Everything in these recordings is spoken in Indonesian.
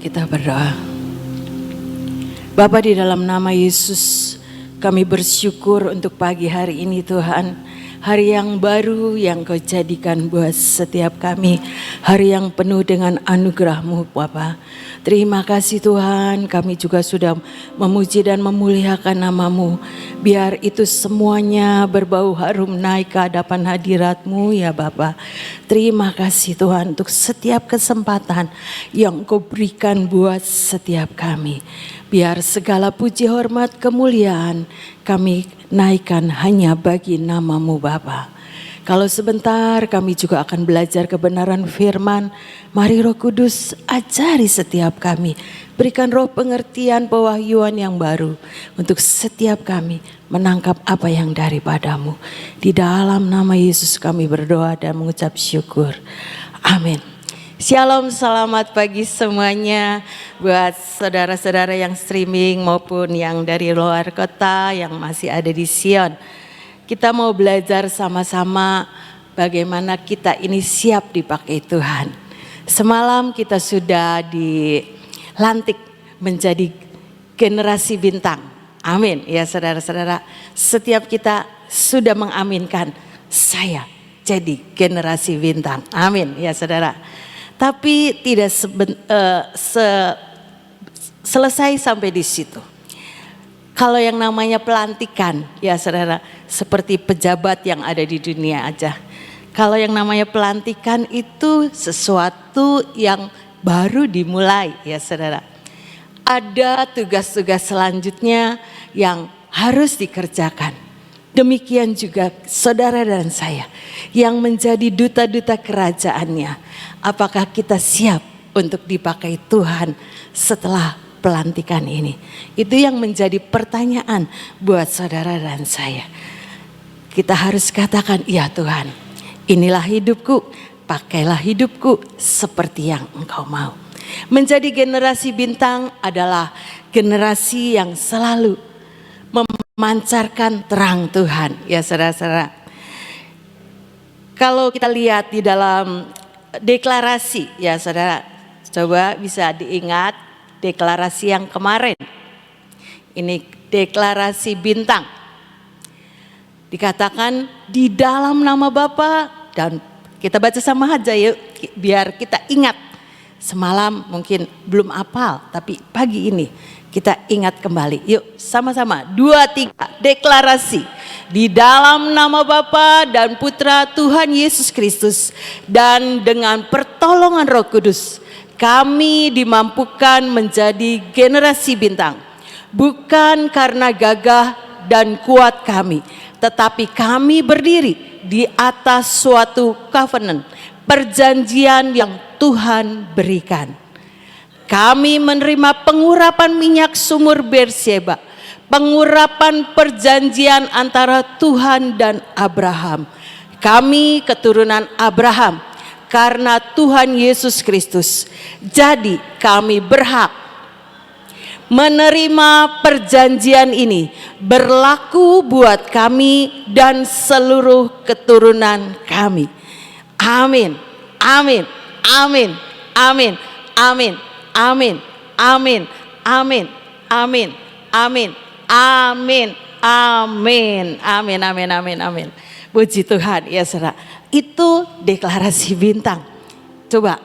Kita berdoa. Bapa, di dalam nama Yesus, kami bersyukur untuk pagi hari ini Tuhan. Hari yang baru yang Kau jadikan buat setiap kami. Hari yang penuh dengan anugerah-Mu Bapa. Terima kasih Tuhan, kami juga sudah memuji dan memuliakan nama-Mu. Biar itu semuanya berbau harum naik ke hadapan hadirat-Mu ya Bapa. Terima kasih Tuhan untuk setiap kesempatan yang Kau berikan buat setiap kami. Biar segala puji hormat kemuliaan kami naikkan hanya bagi nama-Mu Bapa. Kalau sebentar kami juga akan belajar kebenaran firman. Mari Roh Kudus ajari setiap kami. Berikan roh pengertian pewahyuan yang baru untuk setiap kami menangkap apa yang daripada-Mu. Di dalam nama Yesus kami berdoa dan mengucap syukur. Amin. Shalom, selamat pagi semuanya buat saudara-saudara yang streaming maupun yang dari luar kota yang masih ada di Sion. Kita mau belajar sama-sama bagaimana kita ini siap dipakai Tuhan. Semalam kita sudah dilantik menjadi generasi bintang. Amin ya saudara-saudara. Setiap kita sudah mengaminkan saya jadi generasi bintang. Amin ya saudara. Tapi tidak selesai sampai di situ. Kalau yang namanya pelantikan, ya saudara, seperti pejabat yang ada di dunia aja. Kalau yang namanya pelantikan itu sesuatu yang baru dimulai, ya saudara. Ada tugas-tugas selanjutnya yang harus dikerjakan. Demikian juga saudara dan saya yang menjadi duta-duta kerajaannya. Apakah kita siap untuk dipakai Tuhan setelah pelantikan ini? Itu yang menjadi pertanyaan buat saudara dan saya. Kita harus katakan, iya Tuhan, inilah hidupku, pakailah hidupku seperti yang Engkau mau. Menjadi generasi bintang adalah generasi yang selalu memancarkan terang Tuhan, ya saudara-saudara. Kalau kita lihat di dalam deklarasi, ya saudara, coba bisa diingat deklarasi yang kemarin. Ini deklarasi bintang. Dikatakan di dalam nama Bapa, dan kita baca sama aja yuk biar kita ingat. Semalam mungkin belum hafal, tapi pagi ini kita ingat kembali. Yuk sama-sama 2, 3 deklarasi. Di dalam nama Bapa dan Putra Tuhan Yesus Kristus dan dengan pertolongan Roh Kudus, kami dimampukan menjadi generasi bintang. Bukan karena gagah dan kuat kami, tetapi kami berdiri di atas suatu covenant, perjanjian yang Tuhan berikan. Kami menerima pengurapan minyak sumur Berseba, pengurapan perjanjian antara Tuhan dan Abraham. Kami keturunan Abraham karena Tuhan Yesus Kristus. Jadi kami berhak menerima perjanjian ini berlaku buat kami dan seluruh keturunan kami. Amin, amin, amin, amin, amin, amin, amin, amin, amin, amin, amin, amin, amin, amin, amin, amin. Puji Tuhan ya saudara. Itu deklarasi bintang. Coba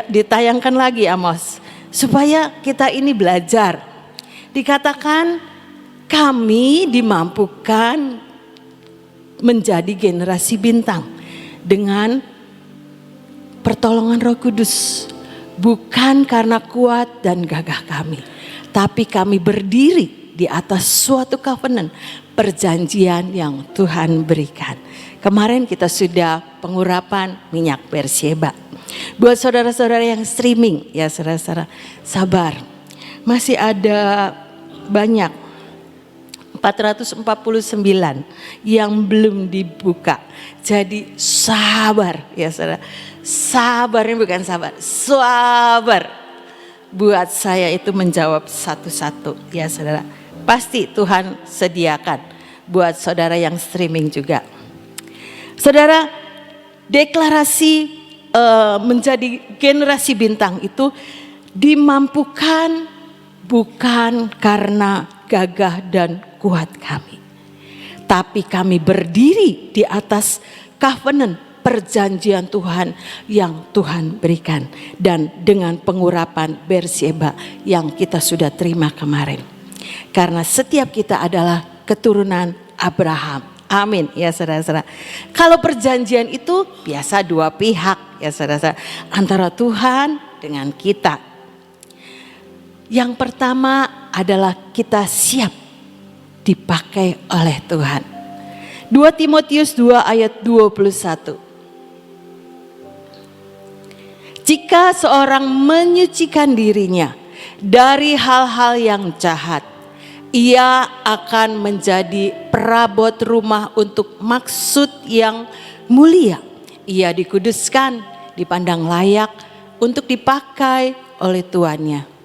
ditayangkan lagi Amos, supaya kita ini belajar. Dikatakan kami dimampukan menjadi generasi bintang dengan pertolongan Roh Kudus. Bukan karena kuat dan gagah kami, tapi kami berdiri di atas suatu covenant, perjanjian yang Tuhan berikan. Kemarin kita sudah pengurapan minyak Berseba. Buat saudara-saudara yang streaming, ya saudara-saudara, sabar. Masih ada banyak 449 yang belum dibuka. Jadi sabar ya saudara. Sabar ini bukan sabar, sabar. Buat saya itu menjawab satu-satu ya saudara. Pasti Tuhan sediakan buat saudara yang streaming juga. Saudara, deklarasi menjadi generasi bintang itu Dimampukan bukan karena gagah dan kuat kami, tapi kami berdiri di atas covenant, perjanjian Tuhan yang Tuhan berikan, dan dengan pengurapan Berseba yang kita sudah terima kemarin. Karena setiap kita adalah keturunan Abraham. Amin ya saudara-saudara. Kalau perjanjian itu biasa dua pihak ya saudara-saudara, antara Tuhan dengan kita. Yang pertama adalah kita siap dipakai oleh Tuhan. 2 Timotius 2 ayat 21. Jika seorang menyucikan dirinya dari hal-hal yang jahat, ia akan menjadi perabot rumah untuk maksud yang mulia. Ia dikuduskan, dipandang layak untuk dipakai oleh tuannya.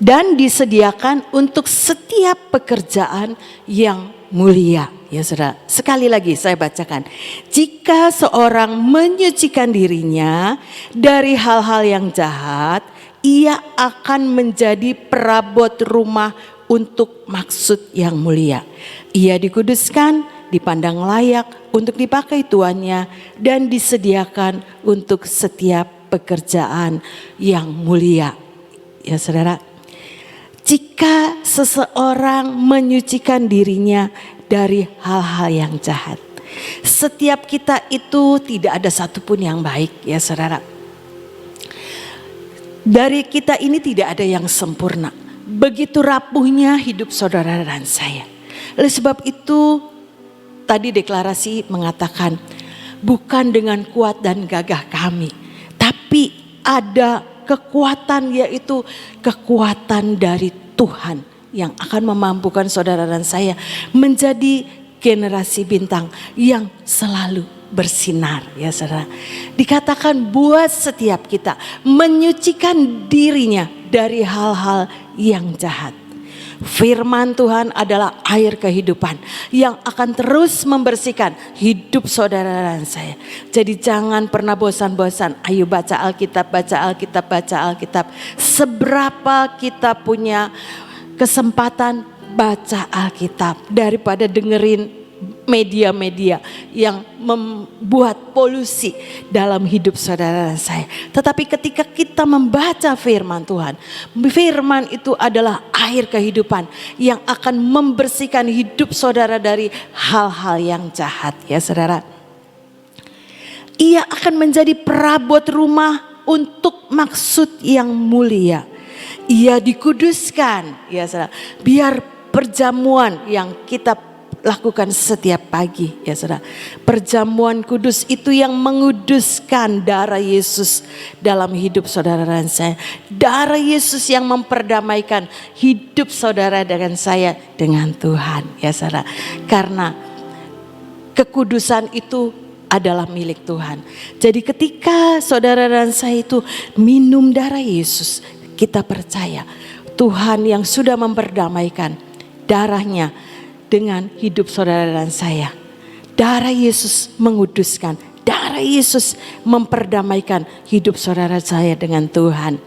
Dan disediakan untuk setiap pekerjaan yang mulia. Ya saudara, sekali lagi saya bacakan. Jika seorang menyucikan dirinya dari hal-hal yang jahat, ia akan menjadi perabot rumah untuk maksud yang mulia. Ia dikuduskan, dipandang layak untuk dipakai tuannya, dan disediakan untuk setiap pekerjaan yang mulia. Ya saudara, jika seseorang menyucikan dirinya dari hal-hal yang jahat, setiap kita itu tidak ada satupun yang baik ya saudara. Dari kita ini tidak ada yang sempurna. Begitu rapuhnya hidup saudara dan saya. Oleh sebab itu tadi deklarasi mengatakan, bukan dengan kuat dan gagah kami, tapi ada kekuatan, yaitu kekuatan dari Tuhan yang akan memampukan saudara dan saya menjadi generasi bintang yang selalu bersinar ya saudara. Dikatakan buat setiap kita menyucikan dirinya dari hal-hal yang jahat. Firman Tuhan adalah air kehidupan yang akan terus membersihkan hidup saudara dan saya. Jadi jangan pernah bosan-bosan. Ayo baca Alkitab, baca Alkitab, baca Alkitab. Seberapa kita punya kesempatan baca Alkitab daripada dengerin media-media yang membuat polusi dalam hidup saudara dan saya. Tetapi ketika kita membaca firman Tuhan, firman itu adalah air kehidupan yang akan membersihkan hidup saudara dari hal-hal yang jahat ya saudara. Ia akan menjadi perabot rumah untuk maksud yang mulia. Ia dikuduskan ya saudara, biar perjamuan yang kita lakukan setiap pagi ya saudara. Perjamuan kudus itu yang menguduskan darah Yesus dalam hidup saudara dan saya. Darah Yesus yang memperdamaikan hidup saudara dengan saya dengan Tuhan ya saudara. Karena kekudusan itu adalah milik Tuhan. Jadi ketika saudara dan saya itu minum darah Yesus, kita percaya Tuhan yang sudah memperdamaikan darahnya dengan hidup saudara dan saya. Darah Yesus menguduskan, darah Yesus memperdamaikan hidup saudara saya dengan Tuhan.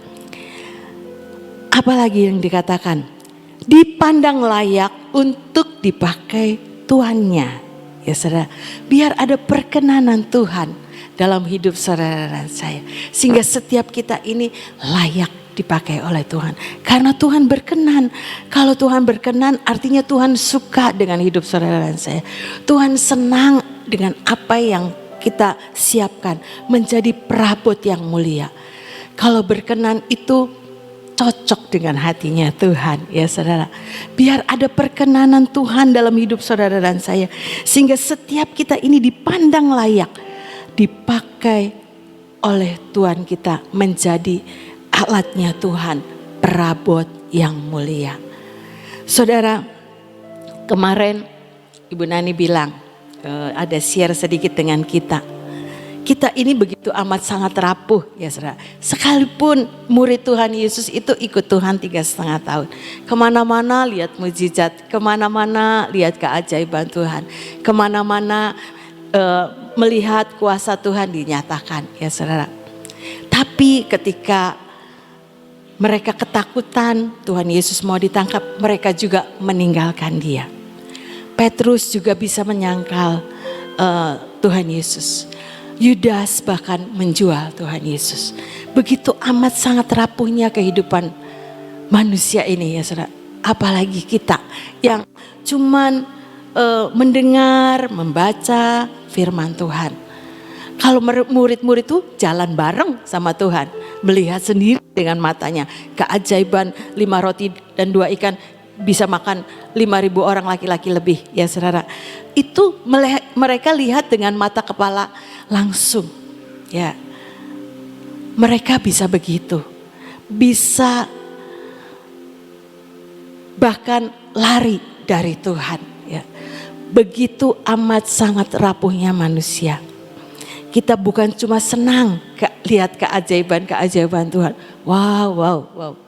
Apalagi yang dikatakan, dipandang layak untuk dipakai tuannya. Ya saudara, biar ada perkenanan Tuhan dalam hidup saudara dan saya. Sehingga setiap kita ini layak dipakai oleh Tuhan. Karena Tuhan berkenan. Kalau Tuhan berkenan artinya Tuhan suka dengan hidup saudara dan saya. Tuhan senang dengan apa yang kita siapkan menjadi perabot yang mulia. Kalau berkenan itu cocok dengan hatinya Tuhan ya saudara. Biar ada perkenanan Tuhan dalam hidup saudara dan saya. Sehingga setiap kita ini dipandang layak dipakai oleh Tuhan kita menjadi alatnya Tuhan, perabot yang mulia. Saudara, kemarin Ibu Nani bilang, ada share sedikit dengan kita. Kita ini begitu amat sangat rapuh ya saudara. Sekalipun murid Tuhan Yesus itu ikut Tuhan 3,5 tahun. Kemana-mana lihat mujizat, kemana-mana lihat keajaiban Tuhan. Kemana-mana melihat kuasa Tuhan dinyatakan, ya saudara. Tapi ketika mereka ketakutan, Tuhan Yesus mau ditangkap, mereka juga meninggalkan dia. Petrus juga bisa menyangkal Tuhan Yesus. Yudas bahkan menjual Tuhan Yesus. Begitu amat sangat rapuhnya kehidupan manusia ini, ya saudara. Apalagi kita yang cuman mendengar, membaca firman Tuhan. Kalau murid-murid itu jalan bareng sama Tuhan, melihat sendiri dengan matanya keajaiban 5 roti dan 2 ikan bisa makan 5.000 orang laki-laki lebih, ya saudara. Itu mereka lihat dengan mata kepala langsung, ya. Mereka bisa begitu, bisa bahkan lari dari Tuhan, ya. Begitu amat sangat rapuhnya manusia. Kita bukan cuma senang lihat keajaiban-keajaiban Tuhan. Wow.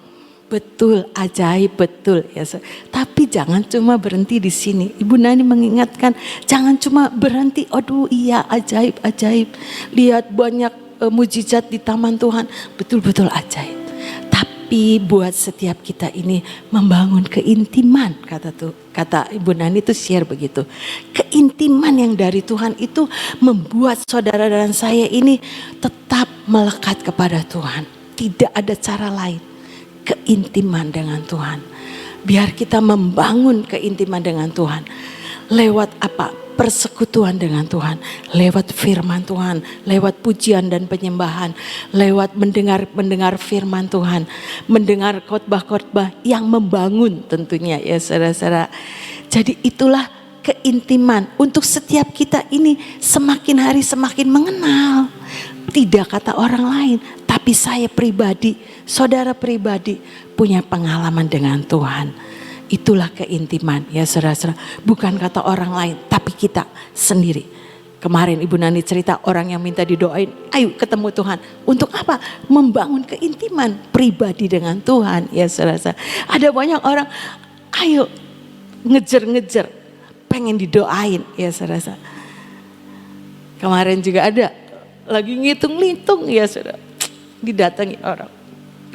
Betul, ajaib, betul, ya. Tapi jangan cuma berhenti di sini. Ibu Nani mengingatkan, jangan cuma berhenti, aduh iya ajaib. Lihat banyak mujizat di taman Tuhan, betul-betul ajaib. Tapi buat setiap kita ini membangun keintiman, kata Ibu Nani itu share begitu. Keintiman yang dari Tuhan itu membuat saudara dan saya ini tetap melekat kepada Tuhan. Tidak ada cara lain. Keintiman dengan Tuhan. Biar kita membangun keintiman dengan Tuhan. Lewat apa? Persekutuan dengan Tuhan, lewat firman Tuhan, lewat pujian dan penyembahan, lewat mendengar firman Tuhan, mendengar khotbah-khotbah yang membangun tentunya, ya saudara-saudara. Jadi itulah keintiman untuk setiap kita ini semakin hari semakin mengenal. Tidak kata orang lain, tapi saya pribadi, saudara pribadi punya pengalaman dengan Tuhan. Itulah keintiman, ya saudara-saudara. Bukan kata orang lain, tapi kita sendiri. Kemarin Ibu Nani cerita orang yang minta didoain, ayo ketemu Tuhan. Untuk apa? Membangun keintiman pribadi dengan Tuhan, ya saudara-saudara. Ada banyak orang, ayo ngejar-ngejar, pengen didoain, ya saudara-saudara. Kemarin juga ada, lagi ngitung-ngitung, ya saudara. Didatangi orang.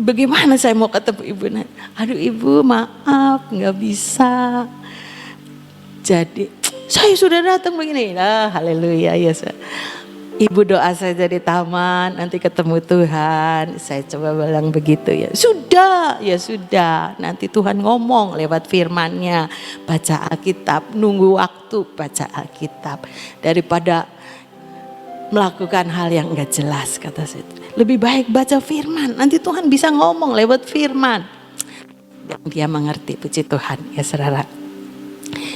Bagaimana saya mau ketemu Ibu Nani? Aduh Ibu maaf gak bisa. Jadi saya sudah datang begini. Haleluya ya. Ibu doa saja di taman nanti ketemu Tuhan. Saya coba bilang begitu ya. Sudah ya sudah. Nanti Tuhan ngomong lewat firman-Nya. Baca Alkitab, nunggu waktu baca Alkitab. Daripada melakukan hal yang gak jelas kata saya. Lebih baik baca firman, nanti Tuhan bisa ngomong lewat firman. Dan dia mengerti, puji Tuhan ya saudara.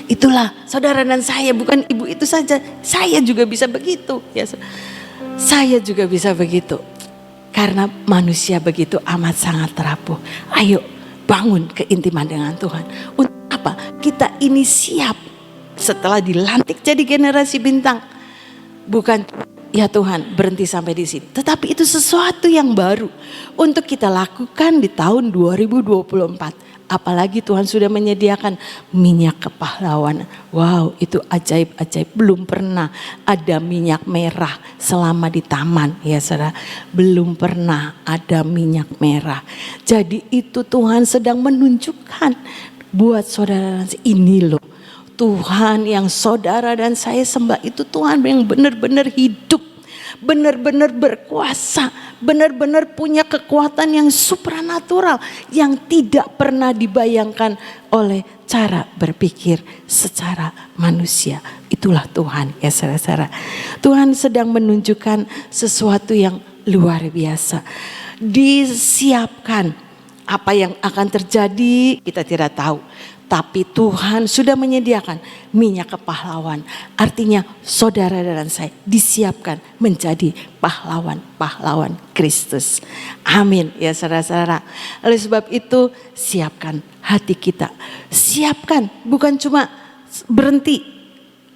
Itulah saudara dan saya, bukan ibu itu saja. Saya juga bisa begitu ya. Saya juga bisa begitu. Karena manusia begitu amat sangat rapuh. Ayo bangun keintiman dengan Tuhan. Untuk apa? Kita ini siap setelah dilantik jadi generasi bintang. Bukan ya Tuhan berhenti sampai di sini. Tetapi itu sesuatu yang baru untuk kita lakukan di tahun 2024. Apalagi Tuhan sudah menyediakan minyak kepahlawanan. Wow, itu ajaib-ajaib. Belum pernah ada minyak merah selama di taman ya saudara. Belum pernah ada minyak merah. Jadi itu Tuhan sedang menunjukkan buat saudara ini loh. Tuhan yang saudara dan saya sembah itu Tuhan yang benar-benar hidup, benar-benar berkuasa, benar-benar punya kekuatan yang supranatural yang tidak pernah dibayangkan oleh cara berpikir secara manusia. Itulah Tuhan ya saudara-saudara. Tuhan sedang menunjukkan sesuatu yang luar biasa. Disiapkan apa yang akan terjadi kita tidak tahu. Tapi Tuhan sudah menyediakan minyak kepahlawan. Artinya saudara dan saya disiapkan menjadi pahlawan-pahlawan Kristus. Amin ya saudara-saudara. Oleh sebab itu siapkan hati kita. Siapkan bukan cuma berhenti.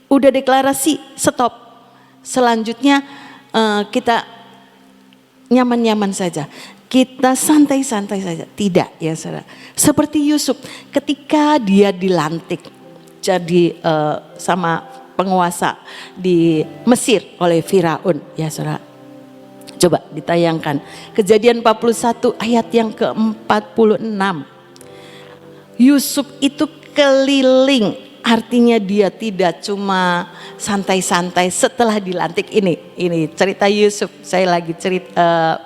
Udah deklarasi stop. Selanjutnya kita nyaman-nyaman saja. Kita santai-santai saja. Tidak ya saudara. Seperti Yusuf ketika dia dilantik jadi sama penguasa di Mesir oleh Firaun, ya saudara. Coba ditayangkan Kejadian 41 ayat yang ke-46. Yusuf itu keliling, artinya dia tidak cuma santai-santai setelah dilantik. Ini cerita Yusuf, saya lagi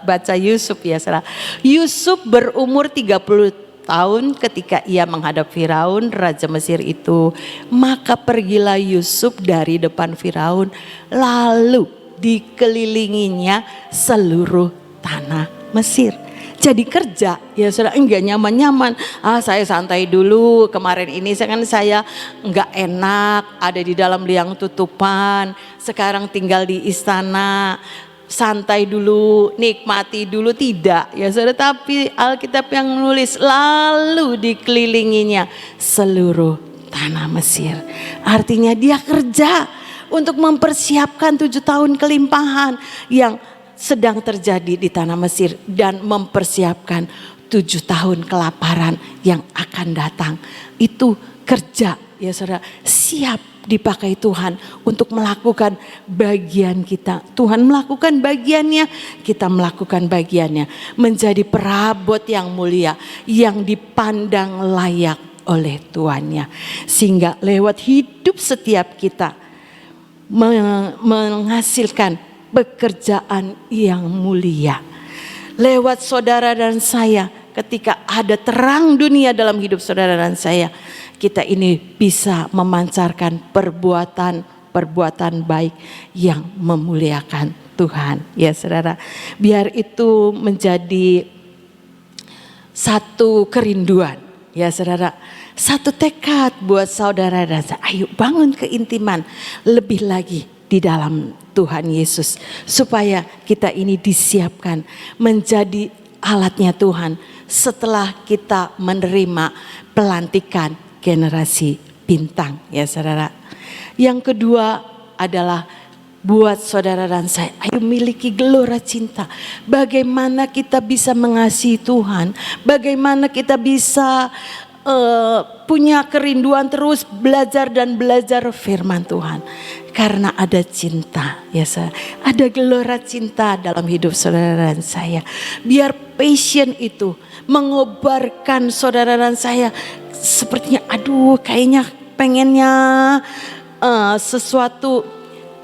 baca Yusuf, ya saudara. Yusuf berumur 30 tahun ketika ia menghadap Firaun, raja Mesir itu. Maka pergilah Yusuf dari depan Firaun, lalu dikelilinginya seluruh tanah Mesir. Jadi kerja, ya saudara, enggak nyaman-nyaman. Saya santai dulu, kemarin ini saya enggak enak, ada di dalam liang tutupan. Sekarang tinggal di istana, santai dulu, nikmati dulu, tidak, ya saudara. Tapi Alkitab yang menulis lalu dikelilinginya seluruh tanah Mesir. Artinya dia kerja untuk mempersiapkan 7 tahun kelimpahan yang sedang terjadi di tanah Mesir dan mempersiapkan 7 tahun kelaparan yang akan datang. Itu kerja, ya saudara, siap dipakai Tuhan untuk melakukan bagian kita. Tuhan melakukan bagiannya, kita melakukan bagiannya, menjadi perabot yang mulia yang dipandang layak oleh Tuannya, sehingga lewat hidup setiap kita menghasilkan pekerjaan yang mulia. Lewat saudara dan saya, ketika ada terang dunia dalam hidup saudara dan saya, kita ini bisa memancarkan perbuatan baik yang memuliakan Tuhan, ya saudara. Biar itu menjadi satu kerinduan, ya saudara, satu tekad buat saudara dan saya. Ayo bangun keintiman lebih lagi di dalam Tuhan Yesus, supaya kita ini disiapkan menjadi alatnya Tuhan setelah kita menerima pelantikan generasi bintang, ya saudara. Yang kedua adalah buat saudara dan saya, ayo miliki gelora cinta. Bagaimana kita bisa mengasihi Tuhan, bagaimana kita bisa punya kerinduan terus belajar dan belajar firman Tuhan. Karena ada cinta, ya saudara, ada gelora cinta dalam hidup saudara dan saya. Biar passion itu mengobarkan saudara dan saya. Sepertinya kayaknya pengennya sesuatu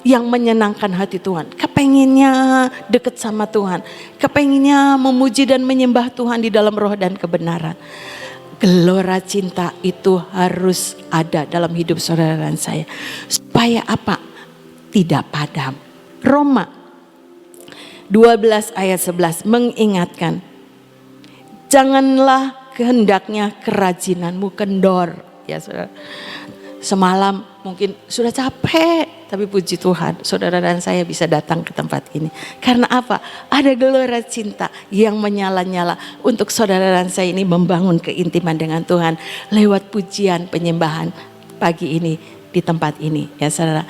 yang menyenangkan hati Tuhan, kepenginnya dekat sama Tuhan, kepenginnya memuji dan menyembah Tuhan di dalam roh dan kebenaran. Gelora cinta itu harus ada dalam hidup saudara dan saya. Supaya apa? Tidak padam. Roma 12 ayat 11 mengingatkan, janganlah kehendaknya kerajinanmu kendor, ya saudara. Semalam mungkin sudah capek, tapi puji Tuhan saudara dan saya bisa datang ke tempat ini. Karena apa? Ada gelora cinta yang menyala-nyala untuk saudara dan saya ini membangun keintiman dengan Tuhan lewat pujian penyembahan pagi ini di tempat ini, ya saudara.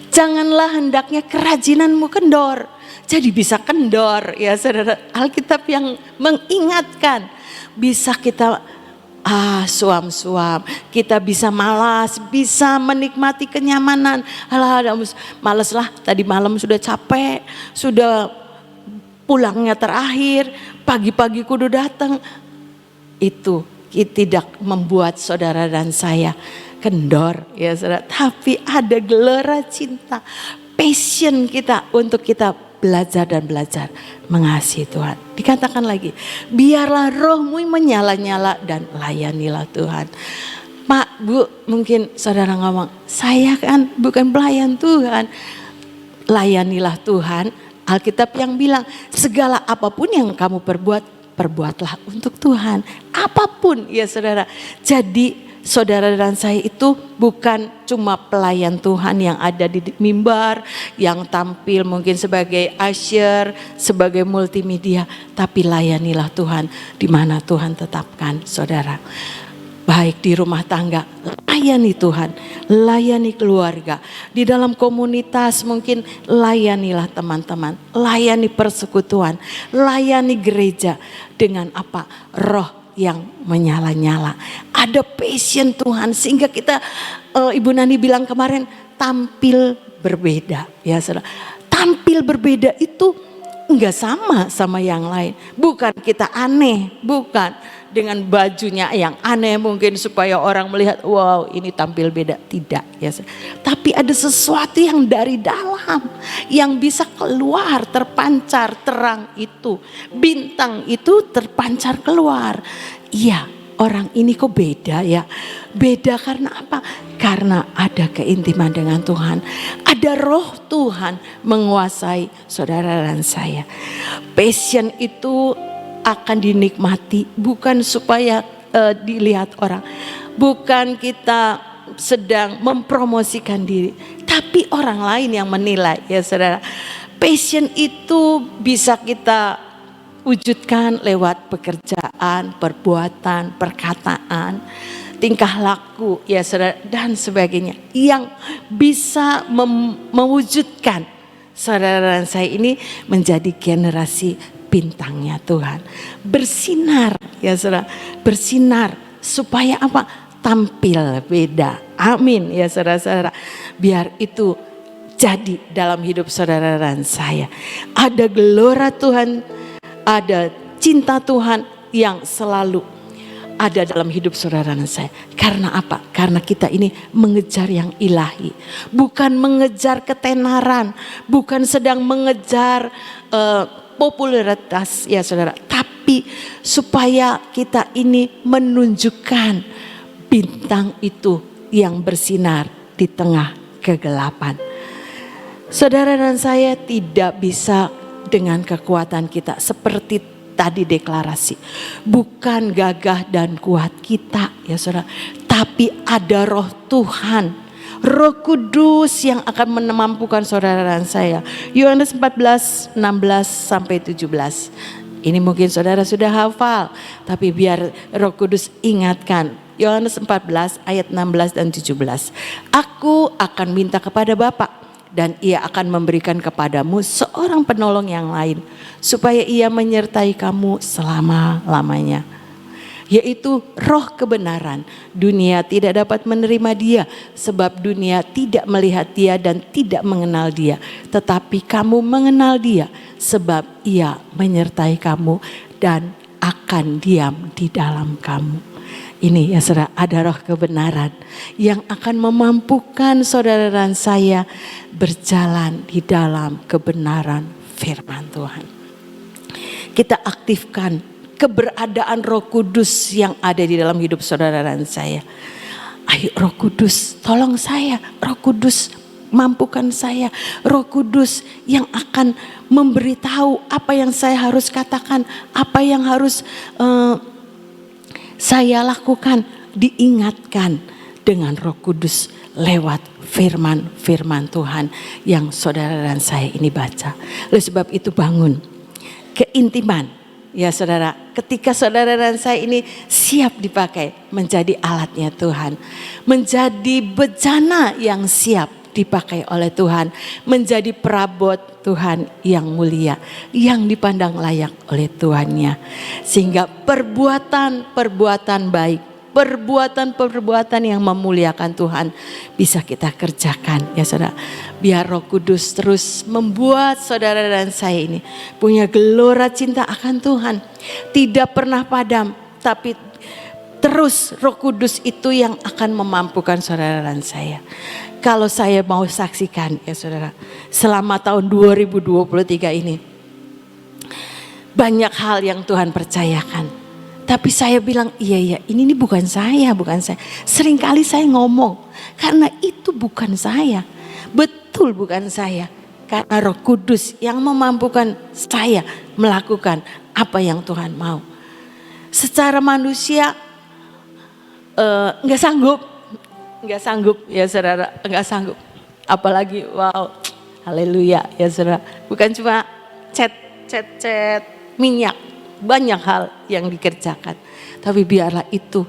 Janganlah hendaknya kerajinanmu kendor. Jadi bisa kendor, ya saudara. Alkitab yang mengingatkan, bisa kita suam-suam, kita bisa malas, bisa menikmati kenyamanan. Malas lah, tadi malam sudah capek, sudah pulangnya terakhir, pagi-pagi kudu datang. Itu tidak membuat saudara dan saya kendor, ya saudara. Tapi ada gelora cinta, passion kita untuk kita belajar dan belajar mengasihi Tuhan. Dikatakan lagi, biarlah rohmu menyala-nyala dan layanilah Tuhan. Pak, Bu, mungkin saudara ngomong, saya kan bukan pelayan Tuhan. Layanilah Tuhan. Alkitab yang bilang, segala apapun yang kamu perbuatlah untuk Tuhan. Apapun, ya saudara. Jadi saudara dan saya itu bukan cuma pelayan Tuhan yang ada di mimbar, yang tampil mungkin sebagai usher, sebagai multimedia, tapi layanilah Tuhan di mana Tuhan tetapkan saudara. Baik di rumah tangga, layani Tuhan, layani keluarga. Di dalam komunitas mungkin layanilah teman-teman, layani persekutuan, layani gereja dengan apa? Roh yang menyala-nyala. Ada passion Tuhan sehingga kita, Ibu Nani bilang kemarin, tampil berbeda. Ya saudara, tampil berbeda itu enggak sama yang lain. Bukan kita aneh, bukan dengan bajunya yang aneh mungkin supaya orang melihat wow ini tampil beda, tidak ya. Tapi ada sesuatu yang dari dalam yang bisa keluar, terpancar terang itu, bintang itu terpancar keluar. Iya, orang ini kok beda ya. Beda karena apa? Karena ada keintiman dengan Tuhan. Ada roh Tuhan menguasai saudara dan saya. Passion itu akan dinikmati bukan supaya dilihat orang. Bukan kita sedang mempromosikan diri, tapi orang lain yang menilai ya saudara. Passion itu bisa kita wujudkan lewat pekerjaan, perbuatan, perkataan, tingkah laku ya saudara dan sebagainya yang bisa mewujudkan saudara dan saya ini menjadi generasi bintangnya Tuhan. Bersinar ya saudara, bersinar supaya apa? Tampil beda. Amin ya saudara-saudara. Biar itu jadi dalam hidup saudara dan saya. Ada gelora Tuhan, ada cinta Tuhan yang selalu ada dalam hidup saudara dan saya. Karena apa? Karena kita ini mengejar yang ilahi. Bukan mengejar ketenaran, bukan sedang mengejar popularitas ya saudara. Tapi supaya kita ini menunjukkan bintang itu yang bersinar di tengah kegelapan. Saudara dan saya tidak bisa dengan kekuatan kita seperti tadi deklarasi. Bukan gagah dan kuat kita ya saudara. Tapi ada roh Tuhan. Roh Kudus yang akan memampukan saudara dan saya. Yohanes 14, 16 sampai 17. Ini mungkin saudara sudah hafal, tapi biar Roh Kudus ingatkan. Yohanes 14 ayat 16 dan 17. Aku akan minta kepada Bapa dan ia akan memberikan kepadamu seorang penolong yang lain supaya ia menyertai kamu selama-lamanya. Yaitu roh kebenaran. Dunia tidak dapat menerima dia sebab dunia tidak melihat dia dan tidak mengenal dia. Tetapi kamu mengenal dia sebab ia menyertai kamu dan akan diam di dalam kamu. Ini ya saudara, ada roh kebenaran yang akan memampukan saudara dan saya berjalan di dalam kebenaran firman Tuhan. Kita aktifkan keberadaan Roh Kudus yang ada di dalam hidup saudara dan saya. Ayo Roh Kudus, tolong saya. Roh Kudus, mampukan saya. Roh Kudus yang akan memberitahu apa yang saya harus katakan, apa yang harus saya lakukan. Diingatkan dengan Roh Kudus lewat firman-firman Tuhan yang saudara dan saya ini baca. Oleh sebab itu bangun keintiman. Ya saudara, ketika saudara dan saya ini siap dipakai menjadi alatnya Tuhan. Menjadi bejana yang siap dipakai oleh Tuhan. Menjadi perabot Tuhan yang mulia. Yang dipandang layak oleh Tuhannya. Sehingga perbuatan-perbuatan baik, perbuatan-perbuatan yang memuliakan Tuhan bisa kita kerjakan ya saudara. Biar Roh Kudus terus membuat saudara dan saya ini punya gelora cinta akan Tuhan. Tidak pernah padam, tapi terus Roh Kudus itu yang akan memampukan saudara dan saya. Kalau saya mau saksikan ya saudara, selama tahun 2023 ini banyak hal yang Tuhan percayakan. Tapi saya bilang iya ini bukan saya. Seringkali saya ngomong karena itu bukan saya. Betul bukan saya. Karena Roh Kudus yang memampukan saya melakukan apa yang Tuhan mau. Secara manusia nggak sanggup ya saudara, nggak sanggup. Apalagi wow, haleluya ya saudara. Bukan cuma cat minyak. Banyak hal yang dikerjakan. Tapi biarlah itu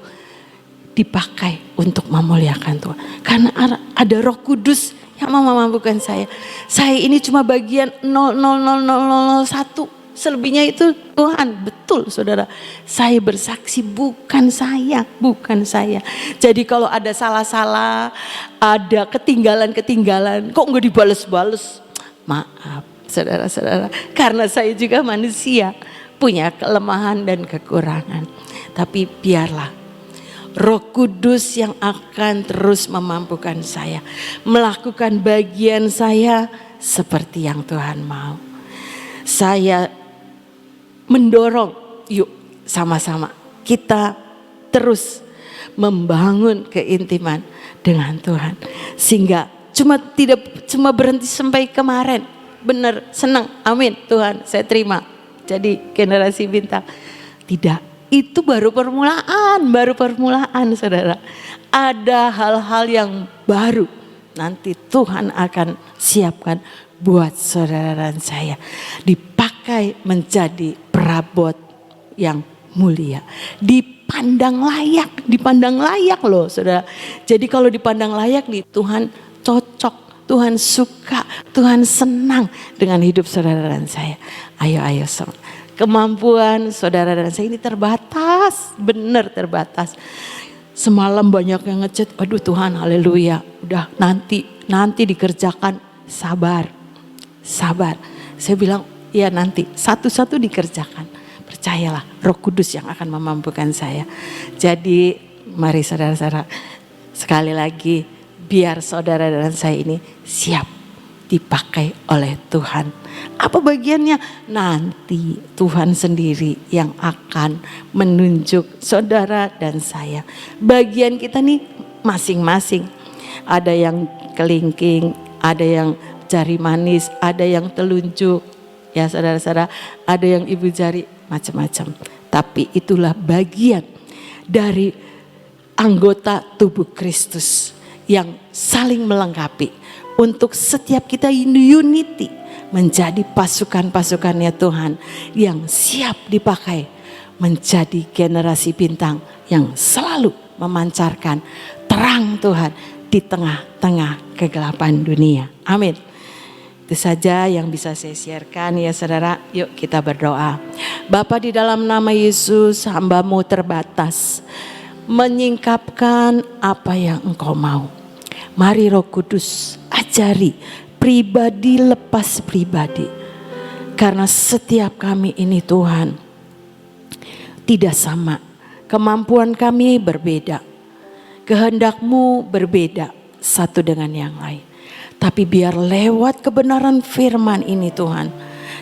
dipakai untuk memuliakan Tuhan. Karena ada Roh Kudus yang memampukan saya. Saya ini cuma bagian 0,0001 Selebihnya itu Tuhan. Betul saudara, saya bersaksi bukan saya. Jadi kalau ada salah-salah, ada ketinggalan, kok nggak dibales-bales, maaf saudara-saudara, karena saya juga manusia, punya kelemahan dan kekurangan. Tapi biarlah Roh Kudus yang akan terus memampukan saya melakukan bagian saya seperti yang Tuhan mau. Saya mendorong, yuk sama-sama kita terus membangun keintiman dengan Tuhan, sehingga tidak cuma berhenti sampai kemarin. Benar, senang, amin Tuhan, saya terima jadi generasi bintang. Tidak, itu baru permulaan saudara. Ada hal-hal yang baru nanti Tuhan akan siapkan buat saudara dan saya, dipakai menjadi perabot yang mulia, dipandang layak loh saudara. Jadi kalau dipandang layak nih, Tuhan cocok, Tuhan suka, Tuhan senang dengan hidup saudara dan saya. Ayo kemampuan saudara dan saya ini terbatas, benar terbatas. Semalam banyak yang ngechat, aduh Tuhan haleluya, udah nanti dikerjakan, sabar. Saya bilang ya nanti satu-satu dikerjakan, percayalah Roh Kudus yang akan memampukan saya. Jadi mari saudara-saudara, sekali lagi biar saudara dan saya ini siap dipakai oleh Tuhan. Apa bagiannya? Nanti Tuhan sendiri yang akan menunjuk saudara dan saya. Bagian kita nih masing-masing. Ada yang kelingking, ada yang jari manis, ada yang telunjuk, ya saudara-saudara, ada yang ibu jari, macam-macam. Tapi itulah bagian dari anggota tubuh Kristus yang saling melengkapi untuk setiap kita unity menjadi pasukan-pasukannya Tuhan yang siap dipakai menjadi generasi bintang yang selalu memancarkan terang Tuhan di tengah-tengah kegelapan dunia. Amin. Itu saja yang bisa saya sharekan ya saudara. Yuk kita berdoa. Bapa, di dalam nama Yesus, hamba-Mu terbatas menyingkapkan apa yang Engkau mau. Mari Roh Kudus ajari pribadi lepas pribadi. Karena setiap kami ini Tuhan tidak sama. Kemampuan kami berbeda. Kehendak-Mu berbeda satu dengan yang lain. Tapi biar lewat kebenaran firman ini Tuhan,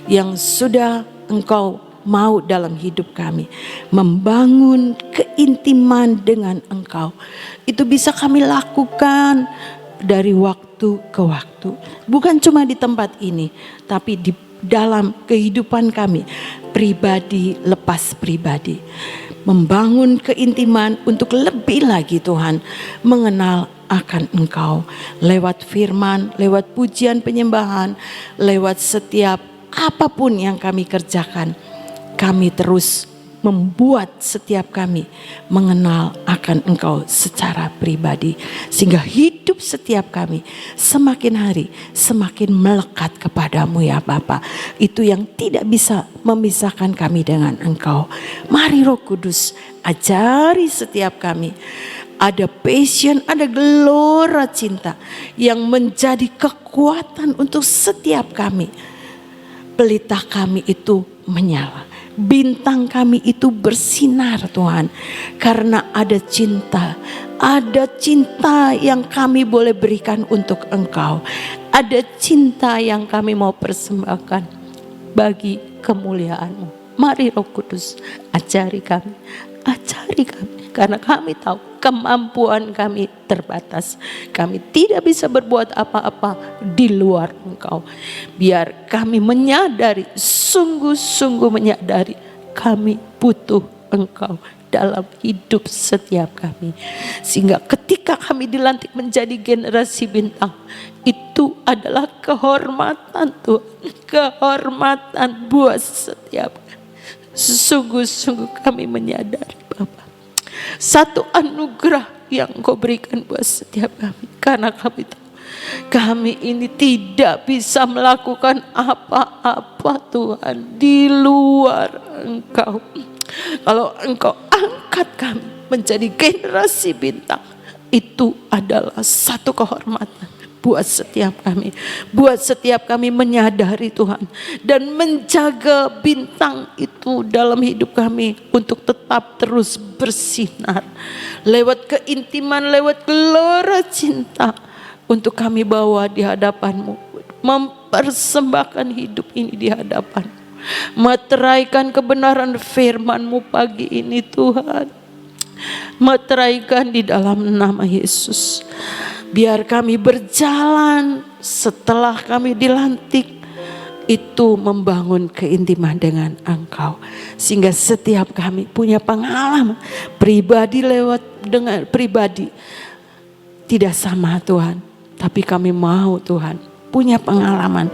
yang sudah Engkau mau dalam hidup kami, membangun keintiman dengan Engkau, itu bisa kami lakukan dari waktu ke waktu. Bukan cuma di tempat ini, tapi di dalam kehidupan kami, pribadi lepas pribadi. Membangun keintiman untuk lebih lagi Tuhan mengenal akan Engkau lewat firman, lewat pujian penyembahan, lewat setiap apapun yang kami kerjakan. Kami terus membuat setiap kami mengenal akan Engkau secara pribadi, sehingga hidup setiap kami semakin hari semakin melekat kepadamu ya Bapa. Itu yang tidak bisa memisahkan kami dengan Engkau. Mari Roh Kudus ajari setiap kami. Ada passion, ada gelora cinta yang menjadi kekuatan untuk setiap kami. Pelita kami itu menyala, bintang kami itu bersinar Tuhan. Karena ada cinta yang kami boleh berikan untuk Engkau. Ada cinta yang kami mau persembahkan bagi kemuliaan-Mu. Mari Roh Kudus ajari kami. Karena kami tahu kemampuan kami terbatas. Kami tidak bisa berbuat apa-apa di luar Engkau. Biar kami menyadari, sungguh-sungguh menyadari, kami butuh Engkau dalam hidup setiap kami. Sehingga ketika kami dilantik menjadi generasi bintang, itu adalah kehormatan Tuhan. Kehormatan buat setiap kami. Sungguh-sungguh kami menyadari Bapa, satu anugerah yang Kau berikan buat setiap kami. Karena kami tahu Kami ini tidak bisa melakukan apa-apa Tuhan di luar Engkau. Kalau Engkau angkat kami menjadi generasi bintang, itu adalah satu kehormatan buat setiap kami. Buat setiap kami menyadari Tuhan dan menjaga bintang itu dalam hidup kami untuk tetap terus bersinar lewat keintiman, lewat gelora cinta untuk kami bawa di hadapan-Mu, mempersembahkan hidup ini di hadapan-Mu, meteraikan kebenaran firman-Mu pagi ini Tuhan, meteraikan di dalam nama Yesus. Biar kami berjalan setelah kami dilantik itu membangun keintiman dengan Engkau, sehingga setiap kami punya pengalaman pribadi lewat dengan pribadi tidak sama Tuhan, tapi kami mau Tuhan punya pengalaman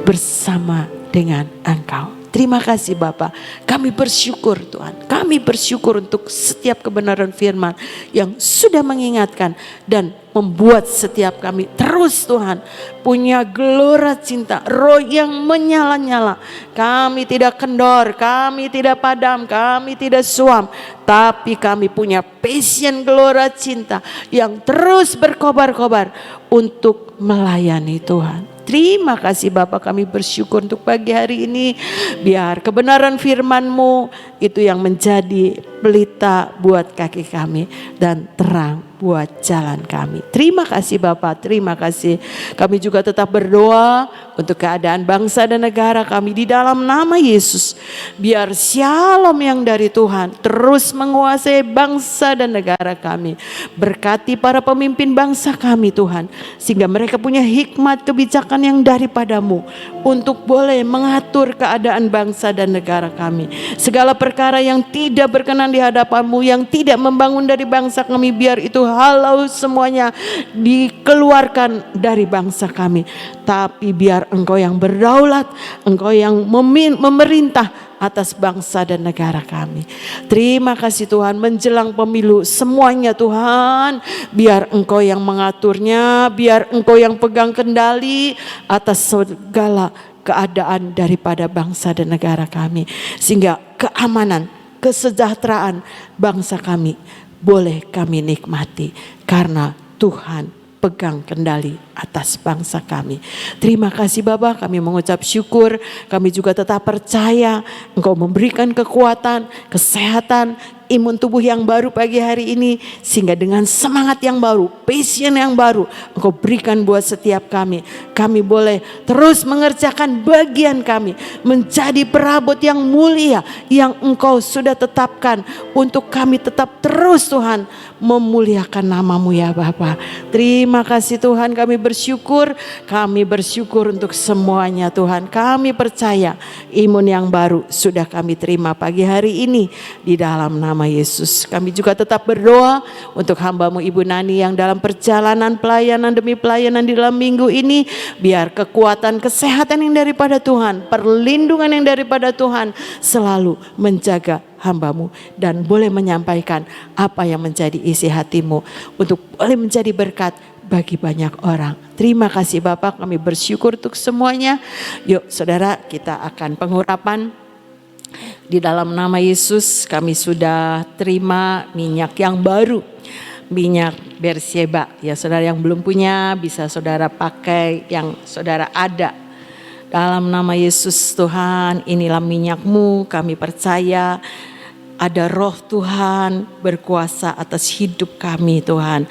bersama dengan Engkau. Terima kasih Bapa, kami bersyukur Tuhan, kami bersyukur untuk setiap kebenaran firman yang sudah mengingatkan dan membuat setiap kami terus Tuhan punya gelora cinta, roh yang menyala-nyala. Kami tidak kendor, kami tidak padam, kami tidak suam, tapi kami punya passion gelora cinta yang terus berkobar-kobar untuk melayani Tuhan. Terima kasih Bapak, kami bersyukur untuk pagi hari ini. Biar kebenaran firman-Mu itu yang menjadi pelita buat kaki kami dan terang buat jalan kami. Terima kasih Bapak, terima kasih. Kami juga tetap berdoa untuk keadaan bangsa dan negara kami di dalam nama Yesus. Biar shalom yang dari Tuhan terus menguasai bangsa dan negara kami. Berkati para pemimpin bangsa kami Tuhan, sehingga mereka punya hikmat kebijakan yang daripada-Mu untuk boleh mengatur keadaan bangsa dan negara kami. Segala perkara yang tidak berkenan di hadapan-Mu, yang tidak membangun dari bangsa kami, biar itu halau semuanya dikeluarkan dari bangsa kami. Tapi biar Engkau yang berdaulat, Engkau yang memerintah atas bangsa dan negara kami. Terima kasih Tuhan, menjelang pemilu semuanya Tuhan, biar Engkau yang mengaturnya, biar Engkau yang pegang kendali atas segala keadaan daripada bangsa dan negara kami, sehingga keamanan, kesejahteraan bangsa kami boleh kami nikmati karena Tuhan pegang kendali atas bangsa kami. Terima kasih Bapa, kami mengucap syukur. Kami juga tetap percaya Engkau memberikan kekuatan, kesehatan, imun tubuh yang baru pagi hari ini, sehingga dengan semangat yang baru, passion yang baru Engkau berikan buat setiap kami. Kami boleh terus mengerjakan bagian kami, menjadi perabot yang mulia yang Engkau sudah tetapkan untuk kami tetap terus Tuhan memuliakan nama-Mu ya Bapa. Terima kasih Tuhan, kami bersyukur untuk semuanya Tuhan. Kami percaya imun yang baru sudah kami terima pagi hari ini di dalam nama Yesus. Kami juga tetap berdoa untuk hamba-Mu Ibu Nani yang dalam perjalanan pelayanan demi pelayanan di dalam minggu ini. Biar kekuatan kesehatan yang daripada Tuhan, perlindungan yang daripada Tuhan selalu menjaga hamba-Mu dan boleh menyampaikan apa yang menjadi isi hati-Mu untuk boleh menjadi berkat bagi banyak orang. Terima kasih Bapak, kami bersyukur untuk semuanya. Yuk saudara, kita akan pengurapan. Di dalam nama Yesus kami sudah terima minyak yang baru, minyak Berseba. Ya saudara yang belum punya bisa saudara pakai yang saudara ada. Dalam nama Yesus Tuhan, inilah minyak-Mu, kami percaya ada roh Tuhan berkuasa atas hidup kami Tuhan.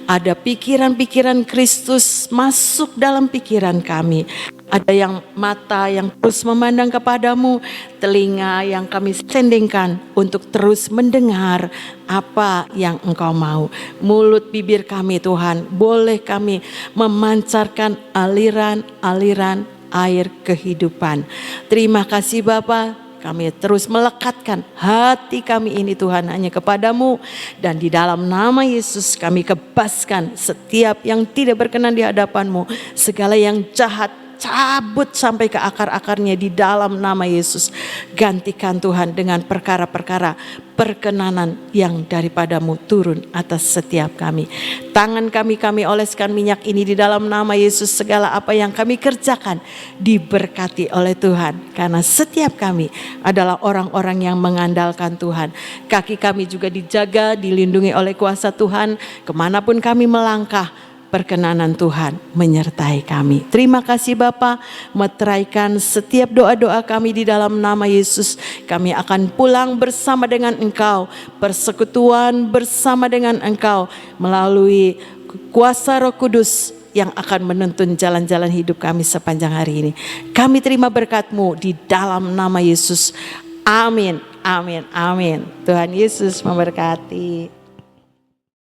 Ada pikiran-pikiran Kristus masuk dalam pikiran kami. Ada yang mata yang terus memandang kepadamu, telinga yang kami sendingkan untuk terus mendengar apa yang Engkau mau. Mulut bibir kami Tuhan, boleh kami memancarkan aliran-aliran air kehidupan. Terima kasih Bapa. Kami terus melekatkan hati kami ini Tuhan hanya kepadamu. Dan di dalam nama Yesus kami kebaskan setiap yang tidak berkenan di hadapan-Mu. Segala yang jahat, cabut sampai ke akar-akarnya di dalam nama Yesus. Gantikan Tuhan dengan perkara-perkara perkenanan yang daripadamu turun atas setiap kami. Tangan kami oleskan minyak ini di dalam nama Yesus. Segala apa yang kami kerjakan diberkati oleh Tuhan. Karena setiap kami adalah orang-orang yang mengandalkan Tuhan. Kaki kami juga dijaga, dilindungi oleh kuasa Tuhan. Kemanapun kami melangkah, perkenanan Tuhan menyertai kami. Terima kasih Bapa, meteraikan setiap doa-doa kami di dalam nama Yesus. Kami akan pulang bersama dengan Engkau, persekutuan bersama dengan Engkau melalui kuasa Roh Kudus yang akan menuntun jalan-jalan hidup kami sepanjang hari ini. Kami terima berkat-Mu di dalam nama Yesus. Amin, amin, amin. Tuhan Yesus memberkati.